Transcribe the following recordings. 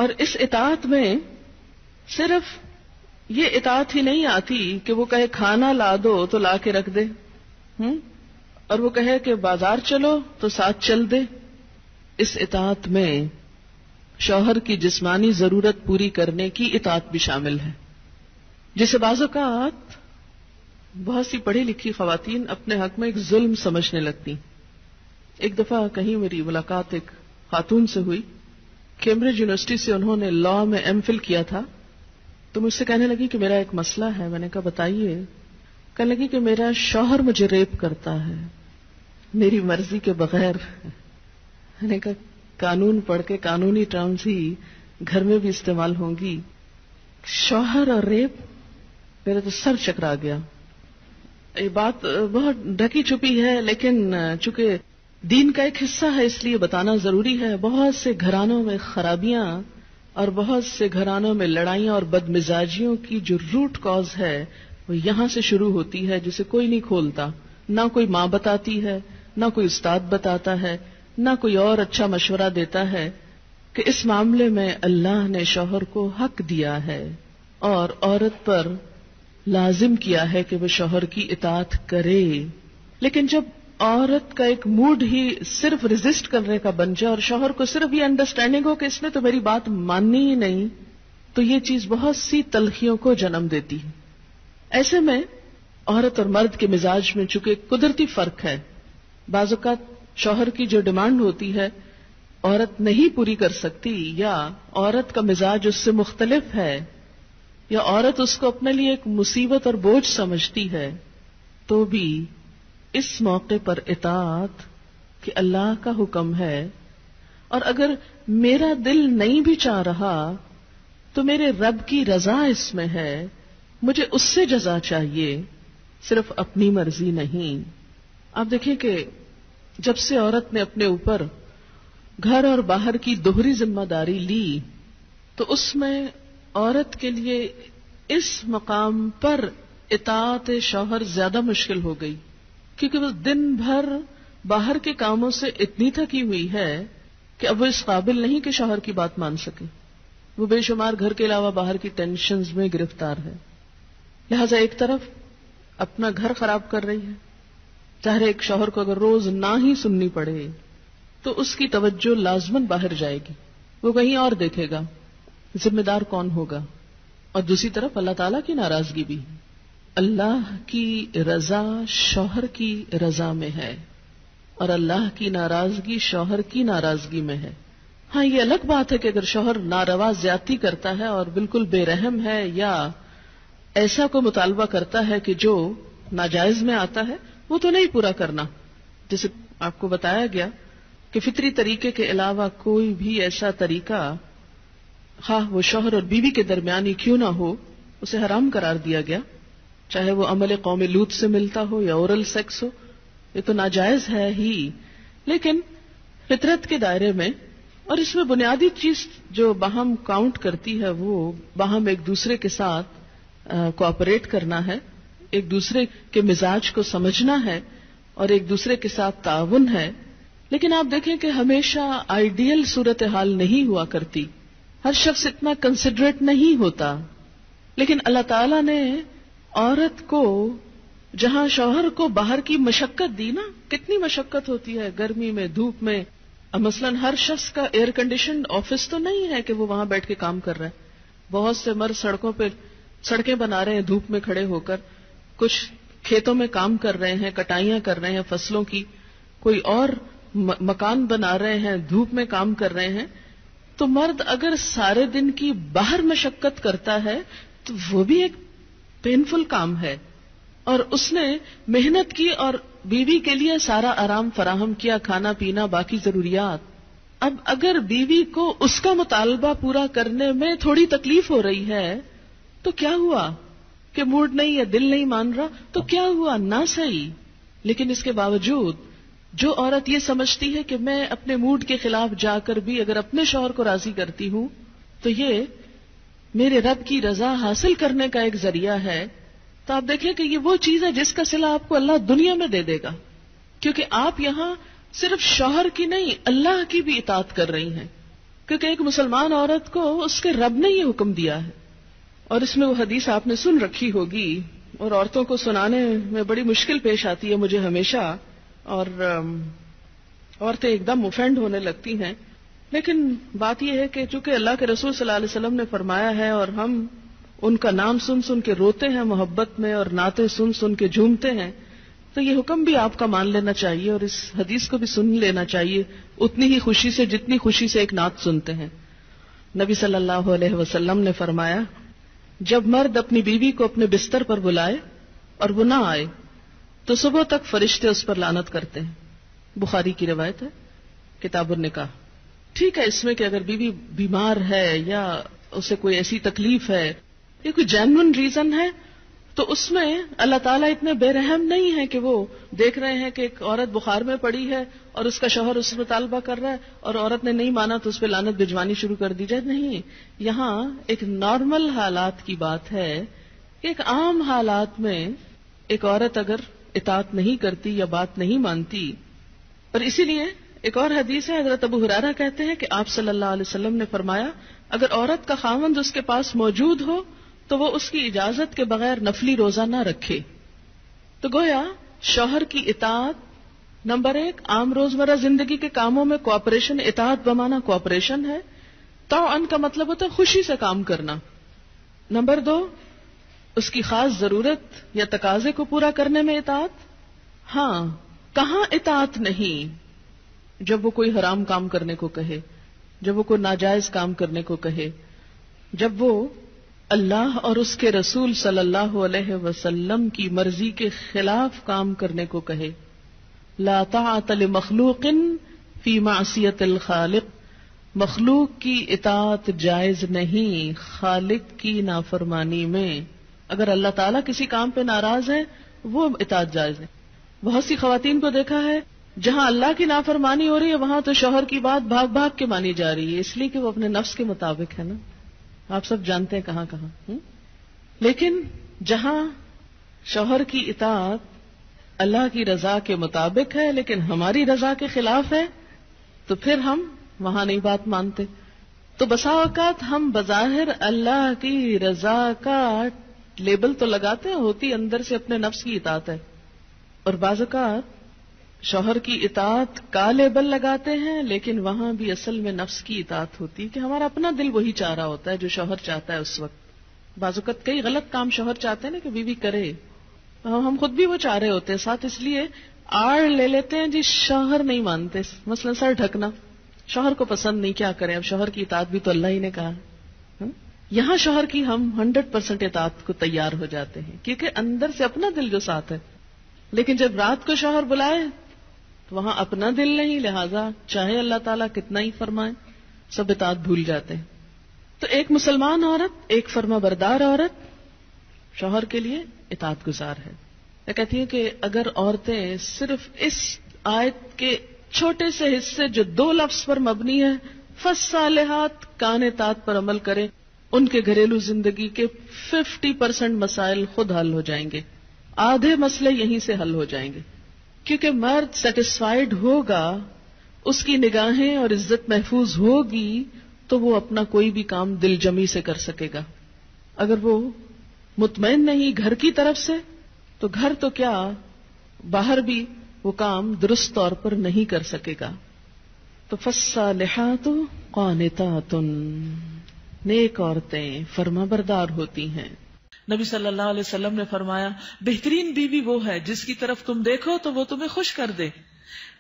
اور اس اطاعت میں صرف یہ اطاعت ہی نہیں آتی کہ وہ کہے کھانا لا دو تو لا کے رکھ دے، اور وہ کہے کہ بازار چلو تو ساتھ چل دے. اس اطاعت میں شوہر کی جسمانی ضرورت پوری کرنے کی اطاعت بھی شامل ہے، جسے بعض اوقات بہت سی پڑھی لکھی خواتین اپنے حق میں ایک ظلم سمجھنے لگتی. ایک دفعہ کہیں میری ملاقات ایک خاتون سے ہوئی، کیمبرج یونیورسٹی سے انہوں نے لا میں ایم فل کیا تھا. تو مجھ سے کہنے لگی کہ میرا ایک مسئلہ ہے. میں نے کہا بتائیے. کہنے لگی کہ میرا شوہر مجھے ریپ کرتا ہے میری مرضی کے بغیر. میں نے کہا قانون پڑھ کے قانونی ٹرمز ہی گھر میں بھی استعمال ہوں گی. شوہر اور ریپ، میرا تو سر چکرا گیا. یہ بات بہت ڈھکی چھپی ہے لیکن چونکہ دین کا ایک حصہ ہے اس لیے بتانا ضروری ہے. بہت سے گھرانوں میں خرابیاں اور بہت سے گھرانوں میں لڑائیاں اور بدمزاجیوں کی جو روٹ کاز ہے وہ یہاں سے شروع ہوتی ہے، جسے کوئی نہیں کھولتا. نہ کوئی ماں بتاتی ہے، نہ کوئی استاد بتاتا ہے، نہ کوئی اور اچھا مشورہ دیتا ہے کہ اس معاملے میں اللہ نے شوہر کو حق دیا ہے اور عورت پر لازم کیا ہے کہ وہ شوہر کی اطاعت کرے. لیکن جب عورت کا ایک موڈ ہی صرف ریزسٹ کرنے کا بن جائے اور شوہر کو صرف یہ انڈرسٹینڈنگ ہو کہ اس نے تو میری بات ماننی ہی نہیں، تو یہ چیز بہت سی تلخیوں کو جنم دیتی ہے. ایسے میں عورت اور مرد کے مزاج میں چونکہ قدرتی فرق ہے، بعض اوقات شوہر کی جو ڈیمانڈ ہوتی ہے عورت نہیں پوری کر سکتی، یا عورت کا مزاج اس سے مختلف ہے، یا عورت اس کو اپنے لیے ایک مصیبت اور بوجھ سمجھتی ہے، تو بھی اس موقع پر اطاعت کہ اللہ کا حکم ہے، اور اگر میرا دل نہیں بھی چاہ رہا تو میرے رب کی رضا اس میں ہے، مجھے اس سے جزا چاہیے، صرف اپنی مرضی نہیں. آپ دیکھیں کہ جب سے عورت نے اپنے اوپر گھر اور باہر کی دوہری ذمہ داری لی تو اس میں عورت کے لیے اس مقام پر اطاعت شوہر زیادہ مشکل ہو گئی، کیونکہ وہ دن بھر باہر کے کاموں سے اتنی تھکی ہوئی ہے کہ اب وہ اس قابل نہیں کہ شوہر کی بات مان سکے. وہ بے شمار گھر کے علاوہ باہر کی ٹینشنز میں گرفتار ہے. لہذا ایک طرف اپنا گھر خراب کر رہی ہے، ظاہر ایک شوہر کو اگر روز نہ ہی سننی پڑے تو اس کی توجہ لازماً باہر جائے گی، وہ کہیں اور دیکھے گا، ذمہ دار کون ہوگا. اور دوسری طرف اللہ تعالیٰ کی ناراضگی بھی. اللہ کی رضا شوہر کی رضا میں ہے اور اللہ کی ناراضگی شوہر کی ناراضگی میں ہے. ہاں یہ الگ بات ہے کہ اگر شوہر ناروا زیادتی کرتا ہے اور بالکل بے رحم ہے یا ایسا کو مطالبہ کرتا ہے کہ جو ناجائز میں آتا ہے، وہ تو نہیں پورا کرنا. جیسے آپ کو بتایا گیا کہ فطری طریقے کے علاوہ کوئی بھی ایسا طریقہ خواہ وہ شوہر اور بیوی کے درمیان ہی کیوں نہ ہو اسے حرام قرار دیا گیا، چاہے وہ عمل قوم لوط سے ملتا ہو یا اورل سیکس ہو، یہ تو ناجائز ہے ہی. لیکن فطرت کے دائرے میں، اور اس میں بنیادی چیز جو باہم کاؤنٹ کرتی ہے وہ باہم ایک دوسرے کے ساتھ کوآپریٹ کرنا ہے، ایک دوسرے کے مزاج کو سمجھنا ہے اور ایک دوسرے کے ساتھ تعاون ہے. لیکن آپ دیکھیں کہ ہمیشہ آئیڈیل صورتحال نہیں ہوا کرتی، ہر شخص اتنا کنسیڈریٹ نہیں ہوتا. لیکن اللہ تعالیٰ نے عورت کو جہاں شوہر کو باہر کی مشقت دی نا، کتنی مشقت ہوتی ہے گرمی میں، دھوپ میں. مثلاً ہر شخص کا ایئر کنڈیشنڈ آفس تو نہیں ہے کہ وہ وہاں بیٹھ کے کام کر رہا ہے. بہت سے مرد سڑکوں پہ سڑکیں بنا رہے ہیں دھوپ میں کھڑے ہو کر، کچھ کھیتوں میں کام کر رہے ہیں، کٹائیاں کر رہے ہیں فصلوں کی، کوئی اور مکان بنا رہے ہیں، دھوپ میں کام کر رہے ہیں. تو مرد اگر سارے دن کی باہر مشقت کرتا ہے تو وہ بھی ایک پینفل کام ہے، اور اس نے محنت کی اور بیوی کے لیے سارا آرام فراہم کیا، کھانا پینا باقی ضروریات. اب اگر بیوی کو اس کا مطالبہ پورا کرنے میں تھوڑی تکلیف ہو رہی ہے تو کیا ہوا کہ موڈ نہیں یا دل نہیں مان رہا تو کیا ہوا، نہ صحیح. لیکن اس کے باوجود جو عورت یہ سمجھتی ہے کہ میں اپنے موڈ کے خلاف جا کر بھی اگر اپنے شوہر کو راضی کرتی ہوں تو یہ میرے رب کی رضا حاصل کرنے کا ایک ذریعہ ہے، تو آپ دیکھیں کہ یہ وہ چیز ہے جس کا صلہ آپ کو اللہ دنیا میں دے دے گا، کیونکہ آپ یہاں صرف شوہر کی نہیں اللہ کی بھی اطاعت کر رہی ہیں. کیونکہ ایک مسلمان عورت کو اس کے رب نے یہ حکم دیا ہے. اور اس میں وہ حدیث آپ نے سن رکھی ہوگی اور عورتوں کو سنانے میں بڑی مشکل پیش آتی ہے مجھے ہمیشہ، اور عورتیں ایک دم اوفینڈ ہونے لگتی ہیں. لیکن بات یہ ہے کہ چونکہ اللہ کے رسول صلی اللہ علیہ وسلم نے فرمایا ہے اور ہم ان کا نام سن سن کے روتے ہیں محبت میں اور نعتیں سن سن کے جھومتے ہیں، تو یہ حکم بھی آپ کا مان لینا چاہیے اور اس حدیث کو بھی سن لینا چاہیے اتنی ہی خوشی سے جتنی خوشی سے ایک نعت سنتے ہیں. نبی صلی اللہ علیہ وسلم نے فرمایا جب مرد اپنی بیوی کو اپنے بستر پر بلائے اور وہ نہ آئے تو صبح تک فرشتے اس پر لعنت کرتے ہیں. بخاری کی روایت ہے کتاب النکاح. ٹھیک ہے اس میں کہ اگر بیوی بیمار ہے یا اسے کوئی ایسی تکلیف ہے یا کوئی جینوئن ریزن ہے تو اس میں اللہ تعالیٰ اتنے بے رحم نہیں ہے کہ وہ دیکھ رہے ہیں کہ ایک عورت بخار میں پڑی ہے اور اس کا شوہر اس سے مطالبہ کر رہا ہے اور عورت نے نہیں مانا تو اس پہ لعنت بھجوانی شروع کر دی جائے. نہیں، یہاں ایک نارمل حالات کی بات ہے کہ ایک عام حالات میں ایک عورت اگر اطاعت نہیں کرتی یا بات نہیں مانتی. اور اسی لیے ایک اور حدیث ہے، حضرت ابو ہریرہ کہتے ہیں کہ آپ صلی اللہ علیہ وسلم نے فرمایا اگر عورت کا خاوند اس کے پاس موجود ہو تو وہ اس کی اجازت کے بغیر نفلی روزہ نہ رکھے. تو گویا شوہر کی اطاعت نمبر 1 عام روزمرہ زندگی کے کاموں میں کوآپریشن، اطاعت بمانا کوآپریشن ہے. طوعاً کا مطلب ہوتا ہے خوشی سے کام کرنا. نمبر 2 اس کی خاص ضرورت یا تقاضے کو پورا کرنے میں اطاعت. ہاں کہاں اطاعت نہیں؟ جب وہ کوئی حرام کام کرنے کو کہے، جب وہ کوئی ناجائز کام کرنے کو کہے، جب وہ اللہ اور اس کے رسول صلی اللہ علیہ وسلم کی مرضی کے خلاف کام کرنے کو کہے. لا طاعت لمخلوق فی معصیت الخالق. مخلوق کی اطاعت جائز نہیں خالق کی نافرمانی میں. اگر اللہ تعالیٰ کسی کام پہ ناراض ہے وہ اطاعت جائز ہے. بہت سی خواتین کو دیکھا ہے جہاں اللہ کی نافرمانی ہو رہی ہے وہاں تو شوہر کی بات بھاگ بھاگ کے مانی جا رہی ہے، اس لیے کہ وہ اپنے نفس کے مطابق ہے نا. آپ سب جانتے ہیں کہاں کہاں. لیکن جہاں شوہر کی اطاعت اللہ کی رضا کے مطابق ہے لیکن ہماری رضا کے خلاف ہے تو پھر ہم وہاں نہیں بات مانتے. تو بسا اوقات ہم بظاہر اللہ کی رضا کا لیبل تو لگاتے ہیں، ہوتی اندر سے اپنے نفس کی اطاعت ہے. اور بعض اوقات شوہر کی اطاعت کا لیبل لگاتے ہیں لیکن وہاں بھی اصل میں نفس کی اطاعت ہوتی ہے کہ ہمارا اپنا دل وہی چاہ رہا ہوتا ہے جو شوہر چاہتا ہے اس وقت. بعض اوقات کئی غلط کام شوہر چاہتے ہیں نا کہ بیوی کرے، ہم خود بھی وہ چاہ رہے ہوتے ہیں ساتھ، اس لیے آڑ لے لیتے ہیں جی شوہر نہیں مانتے. مثلا سر ڈھکنا شوہر کو پسند نہیں، کیا کریں، اب شوہر کی اطاعت بھی تو اللہ ہی نے کہا. یہاں شوہر کی ہم 100% اطاعت کو تیار ہو جاتے ہیں کیونکہ اندر سے اپنا دل جو ساتھ ہے. لیکن جب رات کو شوہر بلائے تو وہاں اپنا دل نہیں، لہذا چاہے اللہ تعالیٰ کتنا ہی فرمائے سب اطاعت بھول جاتے ہیں. تو ایک مسلمان عورت، ایک فرما بردار عورت شوہر کے لیے اطاعت گزار ہے. میں کہتی ہوں کہ اگر عورتیں صرف اس آیت کے چھوٹے سے حصے جو 2 لفظ پر مبنی ہے فالصالحات قانتات پر عمل کریں، ان کے گھریلو زندگی کے 50% مسائل خود حل ہو جائیں گے. آدھے مسئلے یہیں سے حل ہو جائیں گے کیونکہ مرد سیٹسفائیڈ ہوگا، اس کی نگاہیں اور عزت محفوظ ہوگی تو وہ اپنا کوئی بھی کام دل جمی سے کر سکے گا. اگر وہ مطمئن نہیں گھر کی طرف سے تو گھر تو کیا باہر بھی وہ کام درست طور پر نہیں کر سکے گا. تو فالصالحات قانتات، نیک عورتیں فرما بردار ہوتی ہیں. نبی صلی اللہ علیہ وسلم نے فرمایا بہترین بیوی وہ ہے جس کی طرف تم دیکھو تو وہ تمہیں خوش کر دے،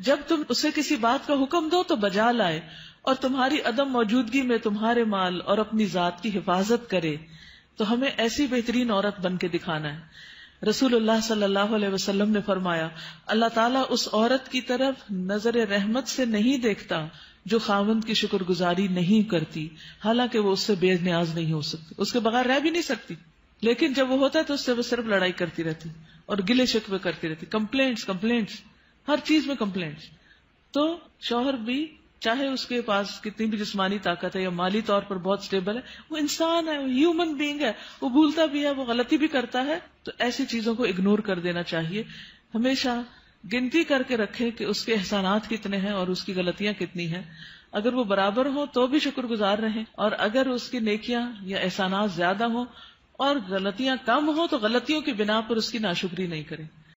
جب تم اسے کسی بات کا حکم دو تو بجا لائے، اور تمہاری عدم موجودگی میں تمہارے مال اور اپنی ذات کی حفاظت کرے. تو ہمیں ایسی بہترین عورت بن کے دکھانا ہے. رسول اللہ صلی اللہ علیہ وسلم نے فرمایا اللہ تعالیٰ اس عورت کی طرف نظر رحمت سے نہیں دیکھتا جو خاوند کی شکر گزاری نہیں کرتی، حالانکہ وہ اس سے بے نیاز نہیں ہو سکتی، اس کے بغیر رہ بھی نہیں سکتی، لیکن جب وہ ہوتا ہے تو اس سے وہ صرف لڑائی کرتی رہتی اور گلے شکوے کرتی رہتی، کمپلینٹس ہر چیز میں کمپلینٹس. تو شوہر بھی چاہے اس کے پاس کتنی بھی جسمانی طاقت ہے یا مالی طور پر بہت سٹیبل ہے، وہ انسان ہے، ہیومن بینگ ہے، وہ بھولتا بھی ہے، وہ غلطی بھی کرتا ہے. تو ایسی چیزوں کو اگنور کر دینا چاہیے. ہمیشہ گنتی کر کے رکھے کہ اس کے احسانات کتنے ہیں اور اس کی غلطیاں کتنی ہیں. اگر وہ برابر ہوں تو بھی شکر گزار رہیں، اور اگر اس کی نیکیاں یا احسانات زیادہ ہوں اور غلطیاں کم ہوں تو غلطیوں کی بنا پر اس کی ناشکری نہیں کریں.